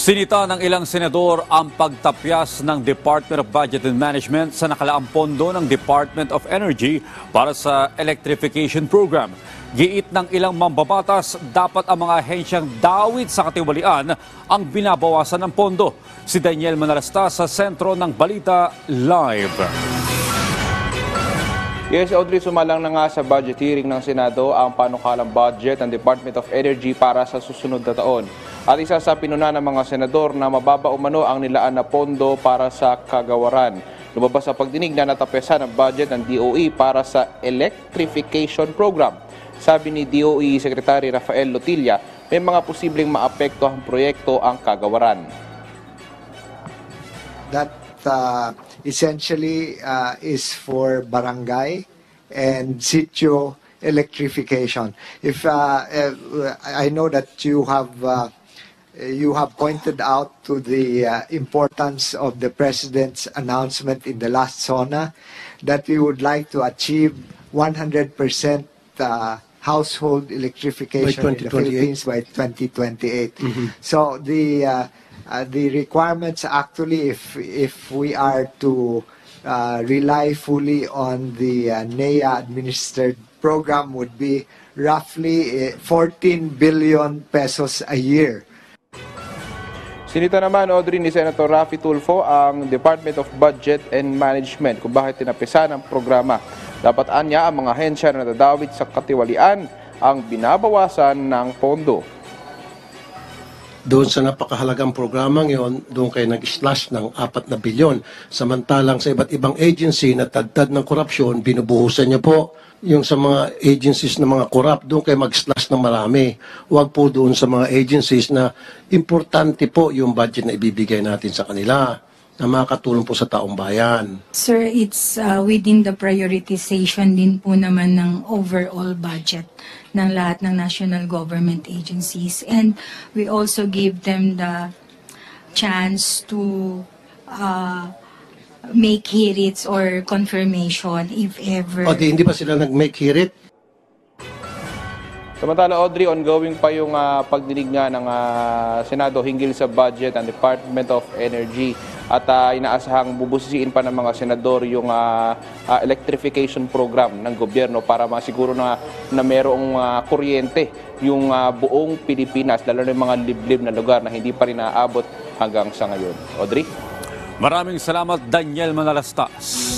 Sinita ng ilang senador ang pagtapyas ng Department of Budget and Management sa nakalaang pondo ng Department of Energy para sa electrification program. Giit ng ilang mambabatas, dapat ang mga ahensyang dawit sa katiwalian ang binabawasan ng pondo. Si Daniel Manalasta sa sentro ng Balita Live. Yes, Audrey, sumalang na nga sa budget hearing ng Senado ang panukalang budget ng Department of Energy para sa susunod na taon. At isa sa pinuna ng mga senador na mababa umano ang nilaan na pondo para sa kagawaran. Lumabas sa pagdinig na natapyasan ang budget ng DOE para sa electrification program. Sabi ni DOE Secretary Rafael Lotilla, may mga posibleng maapektuhang proyekto ang kagawaran. That essentially is for barangay and sitio electrification. If I know that you have pointed out to the importance of the President's announcement in the last SONA that we would like to achieve 100% household electrification in the Philippines by 2028. So the requirements actually, if we are to rely fully on the NEA administered program, would be roughly 14 billion pesos a year. Sinita naman, Audrey, ni Senator Raffy Tulfo ang Department of Budget and Management kung bakit tinapisan ang programa. Dapat anya ang mga ahensya na nadadawit sa katiwalian ang binabawasan ng pondo. Doon sa napakahalagang programa ngayon, doon kayo nag-slash ng 4 na bilyon. Samantalang sa iba't ibang agency na tagtad ng korupsyon, binubuhusan niyo po yung sa mga agencies na mga corrupt, doon kayo mag-slash ng marami. Huwag po doon sa mga agencies na importante po yung budget na ibibigay natin sa kanila na makakatulong po sa taong bayan. Sir, it's within the prioritization din po naman ng overall budget ng lahat ng national government agencies. And we also give them the chance to make hearings or confirmation if ever. O hindi pa sila nag-make hirit? Samantala, Audrey, ongoing pa yung pagdinig nga ng Senado hinggil sa budget ng Department of Energy at inaasahang bubusisiin pa ng mga senador yung electrification program ng gobyerno para masiguro na merong kuryente yung buong Pilipinas, lalo na yung mga liblib na lugar na hindi pa rin naaabot hanggang sa ngayon. Audrey? Maraming salamat, Daniel Manalastas.